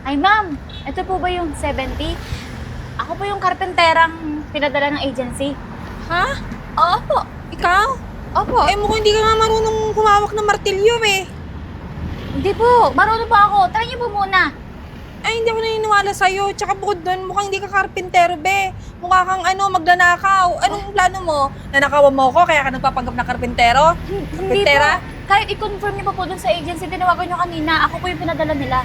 Ay ma'am, ito po ba yung 70? Ako po yung karpenterang pinadala ng agency. Ha? Opo. Ikaw? Opo. Eh, mukhang hindi ka nga marunong humawak ng martilyo eh. Hindi po. Marunong po ako. Try niyo po muna. Ay, hindi ako naniniwala sa'yo. Tsaka bukod doon, mukhang hindi ka karpintero, be. Mukha kang magnanakaw. Anong plano mo? Nanakawan mo ako kaya ka nagpapanggap na karpintero? Hindi Karpintera? po. Kahit i-confirm niyo po dun sa agency, tinawagan niyo kanina. Ako po yung pinadala nila.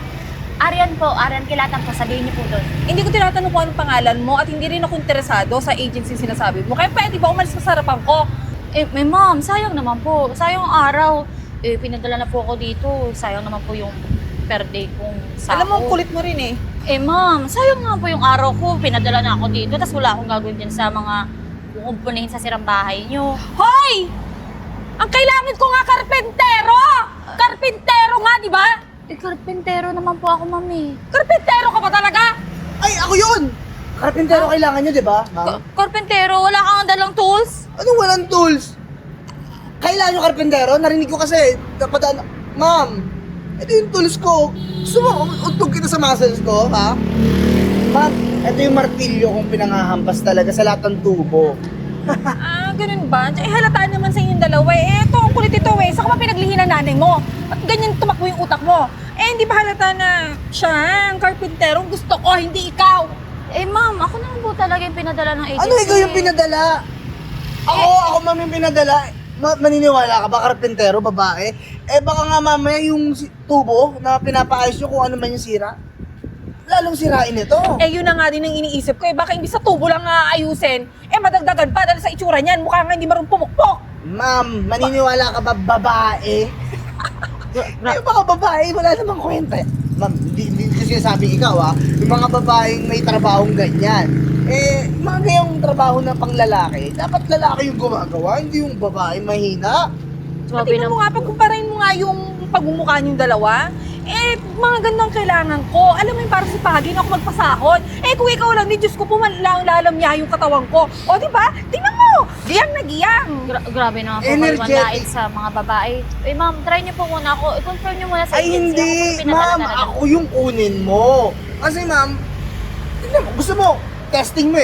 Arian po. Arian Kilatan po. Sabihin niyo po dun. Hindi ko tinatanong kung anong pangalan mo at hindi rin ako interesado sa agency sinasabi mo. Kaya pwede ba umalis sa harapan ko? May ma'am, sayang naman po. Sayang ang araw. Pinadala na po ako dito. Sayang naman po yung per day kong sahod. Alam mo, ang kulit mo rin eh. Ma'am, sayang nga po yung araw ko. Pinadala na ako dito. Tapos wala akong gagawin dyan sa mga kukumpunihin sa sirang bahay niyo. Hoy! Ang kailangan ko nga karpentero! Karpentero nga, di ba? Karpentero naman po ako, mami. Karpentero ka ba talaga? Ay, ako yun! Karpintero kailangan nyo, di ba, ma'am? Karpentero, wala kang dalang tools? Anong walang tools? Kailangan nyo karpintero? Narinig ko kasi, dapat ma'am, ito yung tools ko. Gusto mo, utog kita sa muscles ko, ha? Ma'am, ito yung martilyo kong pinangahampas talaga sa lahat ng tubo. Ganun ba? Eh, halataan naman sa inyong dalawa eh. Ito, ang kulit ito eh. Saan ka ba pinaglihin ng nanay mo? At ganyan tumakbo yung utak mo. Eh, hindi ba halata na siya, ang karpintero, gusto ko, hindi ikaw? Ma'am, ako naman po talaga yung pinadala ng agency. Ano ikaw yung pinadala? Ako ma'am yung pinadala. Maniniwala ka ba, karpintero, babae? Baka nga mamaya yung tubo na pinapaayos nyo kung ano man yung sira. Lalong sirain ito. Yun na nga din ang iniisip ko eh. Baka imbis sa tubo lang ayusin, madagdagan pa dahil sa itsura niyan. Mukha nga hindi marunong pumukpok. Ma'am, maniniwala ka ba, babae? Mga babae, wala namang kwenta. Ma'am, hindi ko sinasabing ikaw yung mga babaeng may trabahong ganyan. Mga gayong trabaho na pang lalaki, dapat lalaki yung gumagawa, hindi yung babae mahina. Tingnan mo nga, pagkumparahin mo nga yung pagmumukha niyong dalawa, mga gandang kailangan ko. Alam mo yung parang sipagin ako magpasahod. Kung ikaw lang, Diyos ko, lalamya yung katawan ko. O, di ba? Tingnan mo! Giyang na giyang! Grabe naman po Energetic. kayo sa mga babae. Ma'am, try niyo po muna ako. I-confirm niyo muna sa Ay agency. hindi, Ako po yung pinadala ma'am, talaga. ako yung kunin mo. Kasi ma'am, tignan mo, gusto mo, testing mo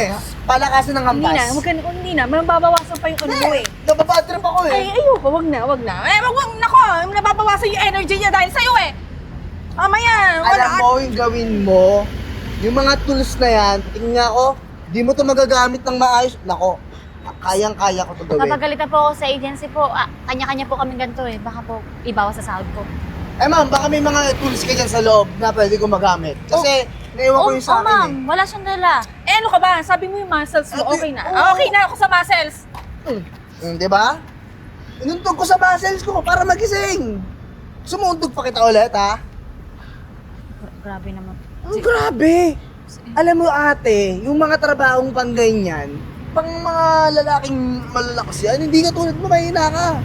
palakasan ng hampas. Hindi na. Mababawasan pa yung ano mo eh. Nababatrip ako Ayoko, wag na. Wag, nako, nababawasan yung energy niya dahil sa'yo eh. Mamaya, Alam mo yung gawin mo, yung mga tools na yan, tingnan ko, di mo to magagamit ng maayos. Nako, kayang-kaya ko to gawin. Napagalitan po ako sa agency po. Kanya-kanya po kami ganito eh. Baka po ibawas sa sahod ko. Ma'am, baka may mga tools ka dyan sa loob na pwede ko magamit. Kasi, naiwan ko yung sa akin ma'am. Wala siyang dala. ano ka ba? Sabi mo yung muscles mo, okay na. Oo. Okay na ako sa muscles. Di ba? Inuntog ko sa muscles ko para magising. Sumuntog pa kita ulit, ha? Grabe naman. Ang grabe! Alam mo ate, yung mga trabahong pang ganyan, pang mga lalaking malalakas yan, hindi ka tulad mo, mahina ka.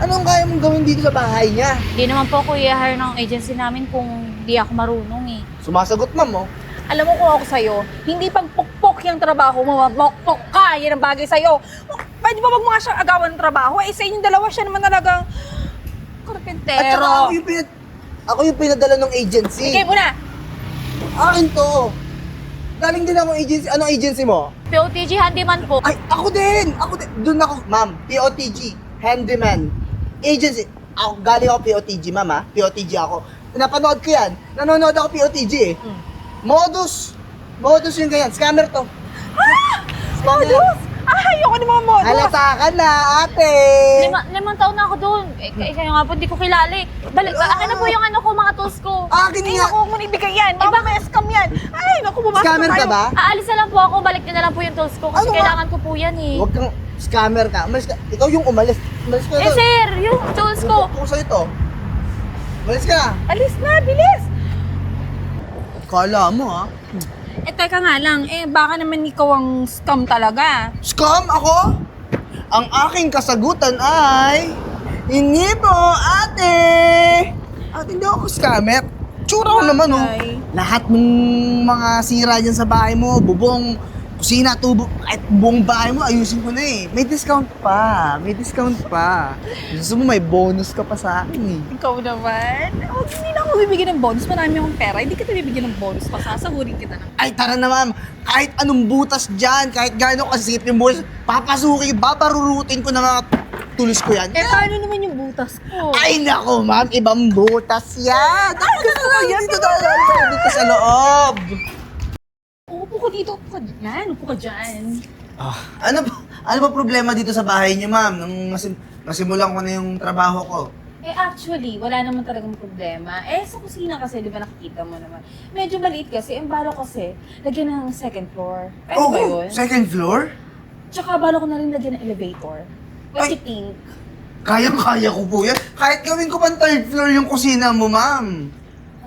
Anong kaya mong gawin dito sa bahay niya? Hindi naman po ako i-hire ng agency namin kung di ako marunong eh. Sumasagot ma'am, Alam mo kung ako sa'yo, hindi pagpukpok yung trabaho mo, mabokpok ka, yan ang bagay sa'yo. Pwede ba wag mo nga siyang agawan ng trabaho? Sa inyong dalawa siya naman talagang karpentero. At saka ako yung pinadala ng agency. Sige muna. Akin to. Galing din ako agency. Anong agency mo? POTG handyman po. Ay, ako din! Doon ako, ma'am. POTG. Handyman. Agency. Galing ako POTG, ma'am, ha? POTG ako. Napanood ko yan. Nanonood ako POTG, eh. Modus yung ganyan. Scammer to. Modus! Ayoko ng mga modus. Halata ka na, ate! Limang taon na ako doon. Kaya nga po, hindi ko kilala eh. Akin na po yung ano ko, mga tools ko. Akin Ay, nga! naku, huwag mo na ibigay yan. Baka may scam yan. Ay, naku, pumasok Scammer na ka tayo. ba? Aalis na lang po ako, balik niyo na lang po yung tools ko. Kasi Ano nga? kailangan ko po yan eh. Huwag kang scammer ka. Umalis ka. Ikaw yung umalis. Umalis ka na. Sir, yung tools ko. Ako sa'yo to. Umalis ka na. Alis na, bilis. Kala mo, ha? Teka nga lang, baka naman ikaw ang scam talaga. Scam ako? Ang aking kasagutan ay... Hindi po, ate! Ate, hindi ako scammer. Tsura ko naman, Bagay. Lahat ng mga sira dyan sa bahay mo, bubong, kung kusina, tubo, kahit buong bahay mo, ayusin ko na eh. May discount pa. Gusto mo may bonus ka pa sa akin eh. Ikaw naman. Huwag hindi na ako bibigyan ng bonus. Marami akong pera. Hindi kita bibigyan ng bonus. Pasasahurin kita ng... Ay, tara na ma'am. Kahit anong butas dyan, kahit gaano kasikip yung butas, papasukin, babarurutin ko na mga tulos ko yan. Eh, paano naman yung butas ko? Ay, nako ma'am, ibang butas yan. Gusto ko yan. Dito sa loob. Upo ka dito. Upo ka dyan. Upo ka dyan. Ano ba problema dito sa bahay niyo, ma'am? Nung masimulan ko na yung trabaho ko. Eh, actually, wala naman talagang problema. Eh, sa kusina kasi, di ba nakikita mo naman. Medyo maliit kasi. Ang balo kasi, lagyan ng second floor. Pwede ba yun? Second floor? Tsaka balo ko na rin lagyan ng elevator. What Ay! you think? Kayang-kaya ko po yan. Kahit gawin ko pang third floor yung kusina mo, ma'am.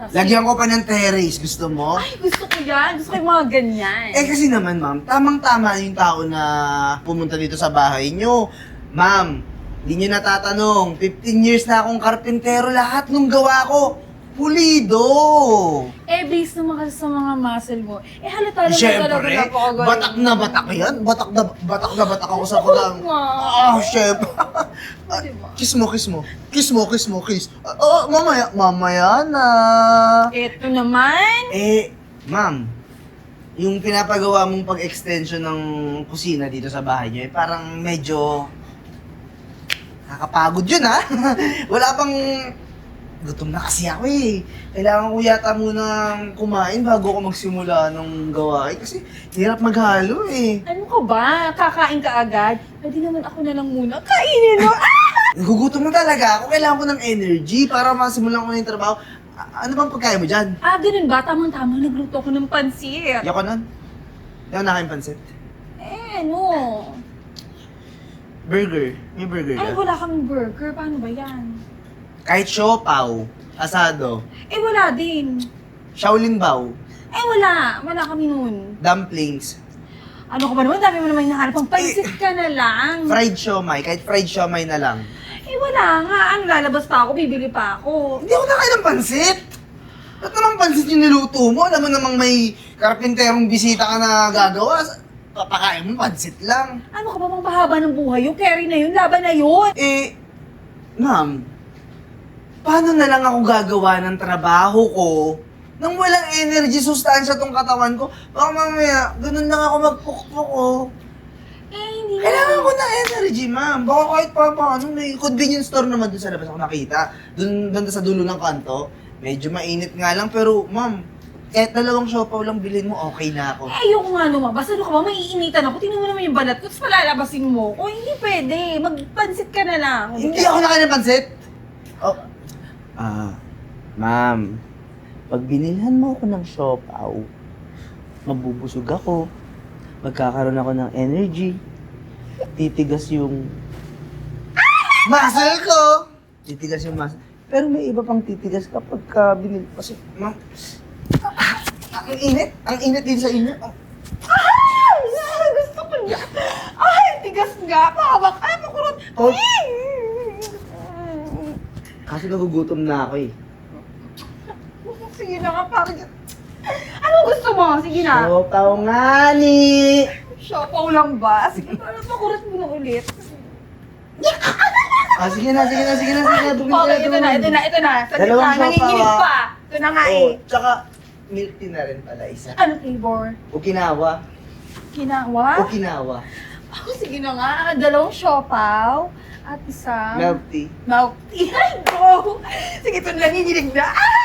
Lagyan ko pa ng terrace. Gusto mo? Ay, gusto ko yan. Gusto ko yung mga ganyan. Eh kasi naman, ma'am, tamang-tama yung tao na pumunta dito sa bahay nyo. Ma'am, hindi nyo natatanong, 15 years na akong karpintero, lahat nung gawa ko, pulido. Eh, based naman kasi sa mga muscle mo, eh halata naman talaga Siyempre, napakagaling. batak na batak yan. Batak ako sa kulang. Syempre. Diba? Kiss mo. Mamaya na. Eto naman. Eh, ma'am, yung pinapagawa mong pag-extension ng kusina dito sa bahay niyo, eh, parang medyo nakakapagod yun, ha? Wala pang... Gutom na kasi ako eh. Kailangan ko yata munang kumain bago ako magsimula ng gawain kasi hirap maghalo eh. Ano ka ba? Kakain ka agad? Pwede naman ako na lang muna. Kainin mo! Nagugutom na talaga ako. Kailangan ko ng energy para masimulan ko na yung trabaho. Ano bang pagkain mo dyan? Ganun ba? Tamang-tama. Nagluto ko ng pansit. Yako nun? Hindi ako nakain pansit. Ano? Burger. May burger Ay, ka? wala kang burger. Paano ba yan? Kahit siopaw, asado, Eh, wala din. Shaolin Bao, Eh, wala. Wala kami nun. dumplings, Ano ka ba naman? Dami mo naman hinahanap. Pang pansit ka na lang. fried siomay, kahit fried siomay na lang. Eh, wala nga. Ano, lalabas pa ako, bibili pa ako. Hindi ako nakain ng pansit! Ba't naman pansit yung niluto mo? Alam mo namang may karpinterong bisita ka na gagawa. Papakain mo, pansit lang. Ano ka ba bang bahaba ng buhay? Yung carry na yun, laban na yun. Eh, ma'am, paano na lang ako gagawa ng trabaho ko nang walang energy, sustansya tong katawan ko? Baka mamaya, ganun lang ako magpukpok ko. Eh, hindi Kailangan ko ng energy, ma'am. Baka kahit pa paano, may convenience store naman doon sa labas ako nakita. Doon banda sa dulo ng kanto. Medyo mainit nga lang, pero ma'am, kahit 2 siopaw lang bilhin mo, okay na ako. Eh, ayoko nga lumabas. Ano ka ba? Maiinitan ako. Tingnan mo naman yung balat ko, tapos palalabasin mo ko. Hindi pwede. Magpansit ka na lang. Hindi ako nakain ng pansit. Oh. Ma'am, pag binilhan mo ako ng siopaw, mabubusog ako, magkakaroon ako ng energy, titigas yung muscle ko. Titigas yung muscle. Pero may iba pang titigas kapag binil... Kasi, ma'am, ang init din sa inyo. Ay, gusto ko niya. Ay, tigas nga. Pahawak. Ay, makurot. Oh. Kasi nagugutom na ako eh. Sige na nga, bakit? Ano gusto mo? Sige na. Siopaw nga ni! Siopaw lang ba? Sige, parang makurot mo na ulit. Sige na. Bumili Okay, ito na. Sa Dalawang gitna, nanginginig siopaw, pa. Ito na nga eh. Tsaka, milk tea na rin pala isa. Ano flavor? Okinawa. Kinawa? Okinawa. Sige na nga. 2 siopaw at isang... Milk tea. Milk tea. Ay, go! Sige, ito na nanginginig na. Ah!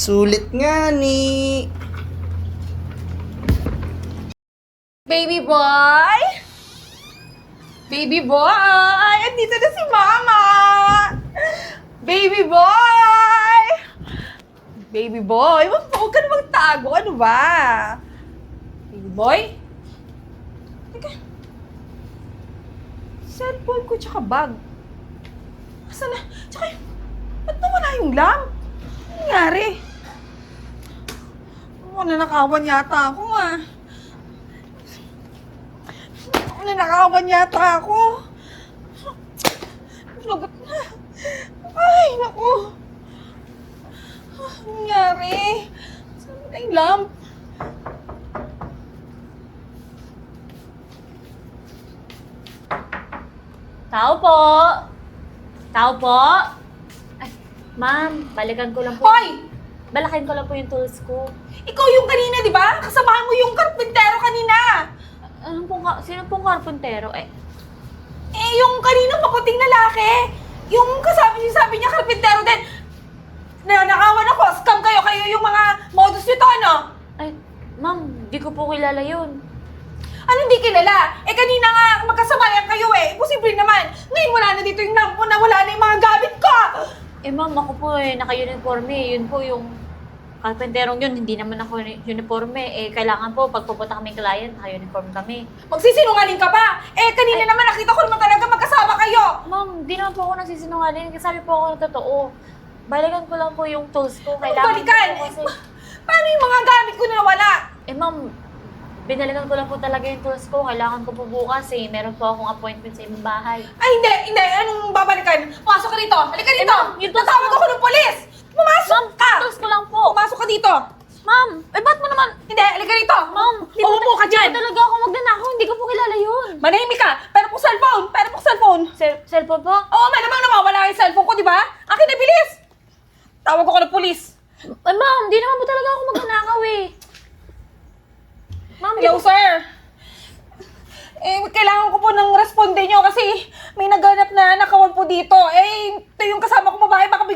Sulit nga ni... Baby boy! Baby boy! Andito na si Mama! Baby boy! Baby boy! Huwag ka na magtago. Ano ba? Baby boy? Teka. Cellphone ko tsaka bag. Asa na? Tsaka yung... Ba't nawala yung lamp? Ano nangyari? Nanakawan yata ako ah. Nanakawan yata ako. Lagot na. Ay, naku. Ano nangyari? Saan na yung lamp? Tao po! Tao po! Ay, ma'am, balikan ko lang po. Hoy! Balakin ko lang po yung tools ko. Ikaw yung kanina, di ba? Kasamahan mo yung karpintero kanina. Sino pong karpentero? Eh, Yung kanina maputing lalaki. Yung sabi niya karpintero din. Nanakawan ako. Scam kayo. Kayo yung mga modus nyo to, ano? ay, ma'am, di ko po kilala yun. Ano hindi kilala? Kanina nga magkasabayan kayo Imposible naman. Ngayon wala na dito yung lampo na wala na yung mga gamit ko. Ma'am, ako po naka-uniforme. Yun po yung karpenterong yun. Hindi naman ako uniforme. Kailangan po, pag pupunta kaming client, naka-uniform kami. Magsisinungaling ka ba? Kanina naman nakita ko naman talaga magkasama kayo. Ma'am, di naman po ako nagsisinungaling. Sabi po ako ng totoo. Balikan ko lang po yung tools ko. Balikan? ko po kasi... Paano yung mga gamit ko na nawala? Ma'am, binalikan ko lang po talaga yung tools ko. Kailangan ko po bukas meron po akong appointment sa ibang bahay. Ay, hindi. Anong babalikan? Pumasok ka dito. Halika dito. ma'am, yung tools Tatawag ko- ako ng polis. Pumasok ka. Tools ko lang po. Pumasok ka dito. Ma'am, ba't mo naman... Hindi, halika dito. Ma'am, Umupo ka dyan. Di talaga ako magnanakaw. Hindi ko po kilala yun. Manahimik ka. Pero po cellphone. Cellphone po? Oo, malamang nawawala yung cellphone ko, di ba? Akin na, bilis. Tawag ako ng polis. Ma'am, di naman po talaga ako magnanakaw Ma'am, di Hello, po... sir. Kailangan ko po ng responde nyo kasi may naganap na nakawan po dito. Ito yung kasama ko babae, baka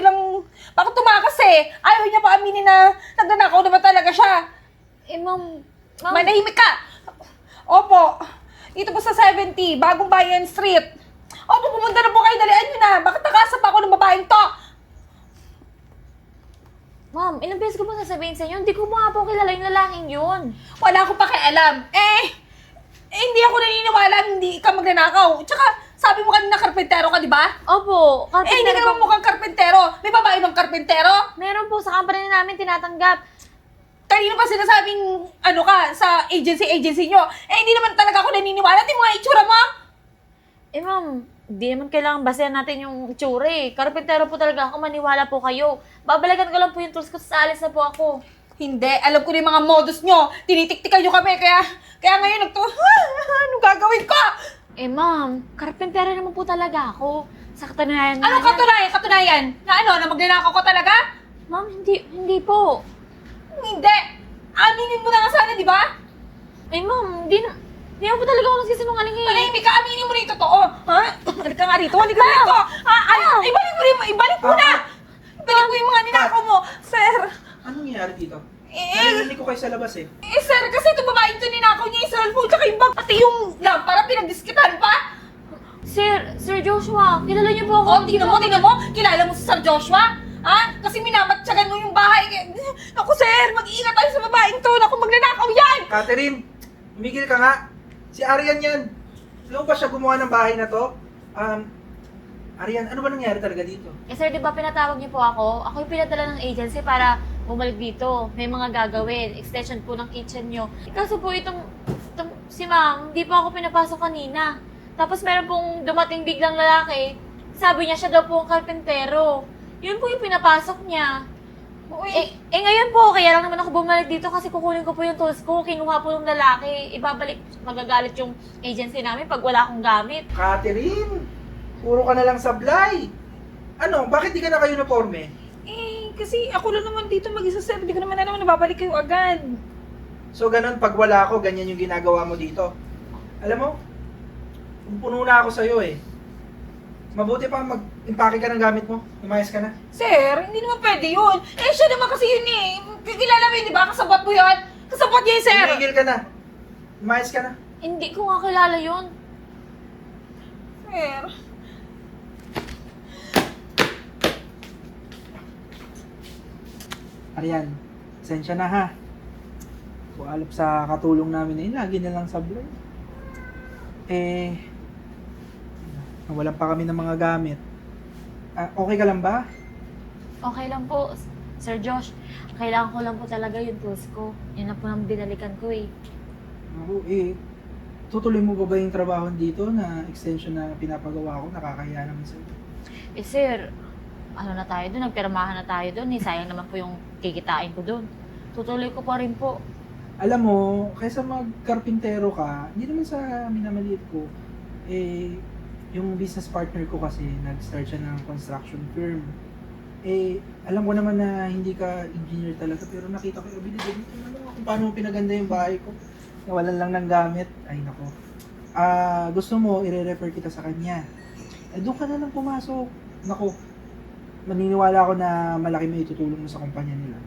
tumakas Ayaw niya pa aminin na nagnanakaw naman talaga siya. Ma'am... Manahimik ka! Opo. Dito po sa 70, Bagong Bayan Street. Opo, pumunta na po kayo. Dalian nyo na. Bakit nakasap ako ng babaeng to? Ma'am, ilang beses ko po sasabihin sa inyo, hindi ko nga po kilala yung lalaking yun. Wala akong pakialam. Hindi ako naniniwala hindi ka magnanakaw. Tsaka, sabi mo kanina karpentero ka, di ba? Opo, Hindi ka naman mukhang karpentero. May babae bang karpentero? Meron po sa company namin tinatanggap. Kanino pa sinasabing, sa agency nyo? Hindi naman talaga ako naniniwala. Di mga itsura mo? Ma'am, di naman kailangan basehan natin yung itsura Karpentero po talaga ako, maniwala po kayo. Babalikan ko lang po yung tools ko, sa alis na po ako. Hindi. Alam ko na yung mga modus nyo. Tinitiktikan nyo kami. Kaya ngayon anong gagawin ko? Ma'am, karpentero naman po talaga ako. Sa katunayan nga Anong yan. katunayan? Na magnanakaw ko talaga? Ma'am, hindi po. Hindi. Aminin mo na nga sana, di ba? Ma'am, di naman po talaga ako nagsisinungaling Manahimik ka, aminin mo na yung totoo. Ha? Halika nga rito, halika rito. Ibalik mo rin, ibalik mo na. Ibalik mo yung mga ninakaw mo. Sir, Anong nangyari dito? Narinig ko kayo sa labas sir, kasi ito babaeng ito ninakaw niya yung cellphone tsaka yung bag, pati yung lampara, pinagdiskitan pa. Sir Joshua, kilala niyo po ako. Tingnan mo, kilala mo si Sir Joshua? Ha? Kasi minamatsagan mo yung bahay. Naku, sir, mag-iingat tayo sa babaeng to. Naku, magnanakaw yan. Catherine, umigil ka nga. Si Arian yan. Alam mo ba siya gumawa ng bahay na to? Arian, ano ba nangyari talaga dito? Sir, di ba pinatawag niyo po ako? Ako yung pinadala ng agency para bumalik dito. May mga gagawin. Extension po ng kitchen niyo. Kaso po si ma'am, di pa ako pinapasok kanina. Tapos meron pong dumating biglang lalaki. Sabi niya siya daw po ang karpentero. Yun po yung pinapasok niya. Ngayon po, kaya lang naman ako bumalik dito kasi kukunin ko po yung tools ko. Kinuha po ng lalaki. Ibabalik, magagalit yung agency namin pag wala akong gamit. Catherine, puro ka na lang sablay. Ano, bakit di ka naka-uniforme? Kasi ako lang naman dito mag-isa, sir. Hindi ko naman alam na babalik kayo agad. So ganun, pag wala ako, ganyan yung ginagawa mo dito. Alam mo, puno na ako sa'yo Mabuti pa mag-impake ka ng gamit mo. Lumayas ka na. Sir, hindi naman pwede yun. Eh, siya naman kasi yun eh. Kilala mo yun, di ba? Kasabot mo yun. Kasabot niya yun, sir. Tumigil ka na. Lumayas ka na. Hindi ko nga kilala yun. Sir. Arian, sensya na ha. Bualap sa katulong namin na yun, lagi na lang sablay. Nawalan pa kami ng mga gamit. Okay ka lang ba? Okay lang po, Sir Josh. Kailangan ko lang po talaga yung tools ko. Yan na po nang binalikan ko eh. Ako, tutuloy mo ba yung trabaho dito na extension na pinapagawa ko? Nakakahiya naman sa'yo. Eh sir, ano na tayo doon? Nagpirmahan na tayo doon eh. Sayang naman po yung kikitain ko doon. Tutuloy ko pa rin po. Alam mo, kaysa magkarpintero ka, hindi naman sa minamaliit ko, yung business partner ko kasi, nag-start siya ng construction firm. Alam ko naman na hindi ka engineer talaga, pero nakita ko yung abilidad dito. Alam mo kung paano mo pinaganda yung bahay ko. Nawalan lang ng gamit. Ay, nako. Gusto mo, i-refer kita sa kanya. Doon ka na lang pumasok. Nako, maniniwala ako na malaki may itutulong mo sa kumpanya nila.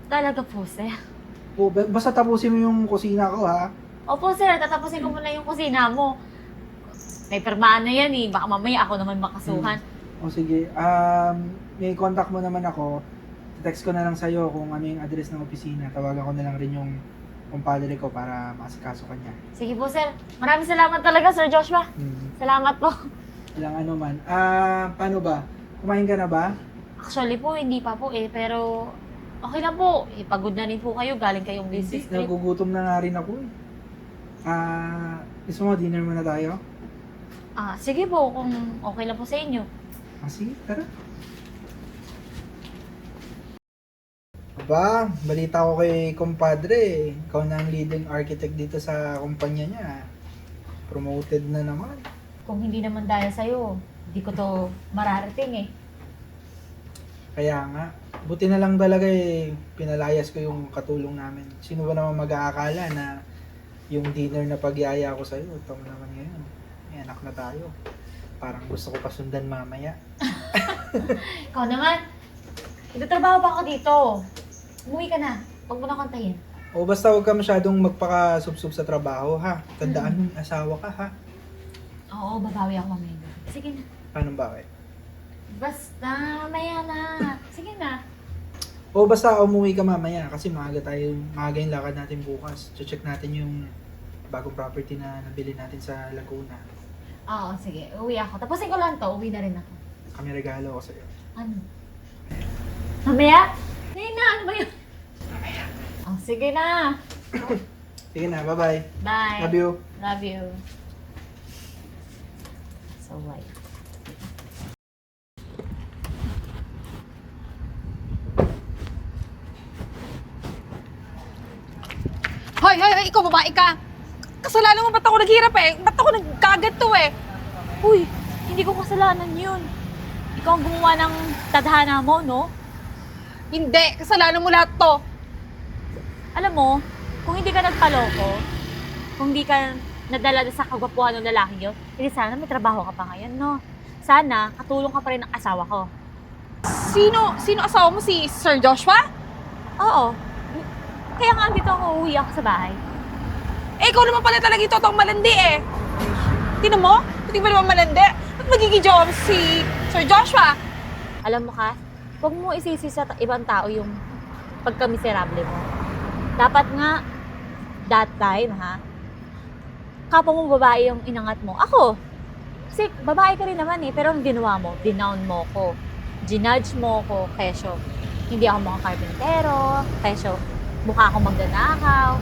Talaga po, sir. Basta tapusin mo yung kusina ko, ha? Opo, sir. Tatapusin ko muna yung kusina mo. May permaan na yan eh. Baka mamaya ako naman makasuhan. O sige, may contact mo naman ako. Text ko na lang sa'yo kung ano yung address ng opisina. Tawagan ko na lang rin yung kumpadre ko para makasikaso ka niya. Sige po, sir. Maraming salamat talaga, Sir Joshua. Salamat po. Ilang ano man. Paano ba? Kumain ka na ba? Actually po, hindi pa po eh. Pero okay lang po. Pagod na rin po kayo. Galing kayong business trip. Nagugutom na nga rin ako eh. Gusto mo dinner muna tayo? Sige po, kung okay lang po sa inyo. Sige, tara. Ba, balita ko kay kumpadre, ikaw na ang leading architect dito sa kumpanya niya. Promoted na naman. Kung hindi naman dahil sa'yo, hindi ko to mararating eh. Kaya nga, buti na lang talaga pinalayas ko yung katulong namin. Sino ba naman mag-aakala na yung dinner na pagyaya ko sa'yo, ito naman ngayon. May anak na tayo. Parang gusto ko pasundan mamaya. Ikaw naman, nagtatrabaho pa ako dito. Umuwi ka na. Huwag mo na kontahin. O basta huwag ka masyadong magpaka-subsub sa trabaho, ha? Tandaan mo, asawa ka, ha? Oo, babawi ako mamaya. Sige na. Paano bakit? Basta, mamaya na. Sige na. O basta umuwi ka mamaya kasi maaga yung lakad natin bukas. Check natin yung bagong property na nabili natin sa Laguna. Oo, sige. Uwi ako. Tapusin ko lang to. Uwi na rin ako. Kami regalo ko sa'yo. Ano? Mamaya? Sige na. Ano ba yun? Mamaya. Oh, sige na. Sige na, bye-bye. Bye. Love you. Love you. So, why? Hoy, hoy, hoy, ikaw babae ka. Kasalanan mo ba't ako naghirap eh? Ba't ako nagkagat to eh? Uy, hindi ko kasalanan yun. Ikaw ang gumawa ng tadhana mo, no? Hindi, kasalanan mo lahat to. Alam mo, kung hindi ka nagpaloko, kung hindi ka nadala sa kagwapuhan ng lalaki yun, hindi sana may trabaho ka pa ngayon, no? Sana, katulong ka pa rin ng asawa ko. Sino asawa mo? Si Sir Joshua? Oo. Kaya nga dito ako uuwi ako sa bahay. Eh, ikaw naman pala talaga ito itong malandi eh. Tinan mo? Hindi ba naman malandi? At magiging jowa mo si Sir Joshua? Alam mo ka, huwag mo isisi sa ibang tao yung pagkamiserable mo. Dapat nga, that time, ha? Kapwa mo babae yung inangat mo. Ako, kasi babae ka rin naman eh, pero ang ginawa mo, dinown mo ko. Ginudge mo ko, kesyo. Hindi ako mga karpintero, kesyo. Mukha akong magdanakaw.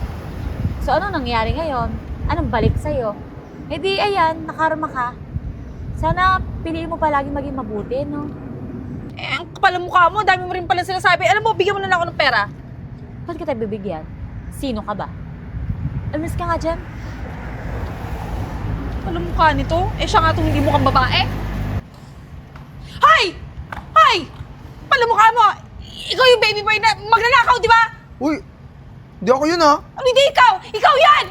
So, ano nangyari ngayon? Anong balik sa'yo? Eh di, ayan, nakarma ka. Sana piliin mo palagi maging mabuti, no? Eh, ang kapal ng mukha mo, dami mo rin pala sinasabi. Alam mo, bigyan mo na lang ako ng pera. Ba't kita bibigyan? Sino ka ba? Alis ka nga dyan. Alam mukha nito? Eh, siya nga itong hindi mukhang babae. Hay! Hay! Pala mukha mo! Ikaw yung baby boy na magnanakaw, di ba? Uy, di ako yun ha. Ano hindi ikaw? Ikaw yan!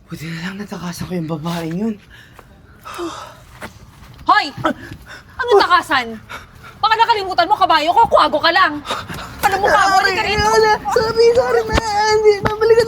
Buti na lang natakasan ko yung babaeng yun. Hoy! Anong takasan? Baka nakalimutan mo, kabayo ko, kuwago ka lang. Ano mo ka? Sorry, Sorry, sorry, man. Hindi, babalikan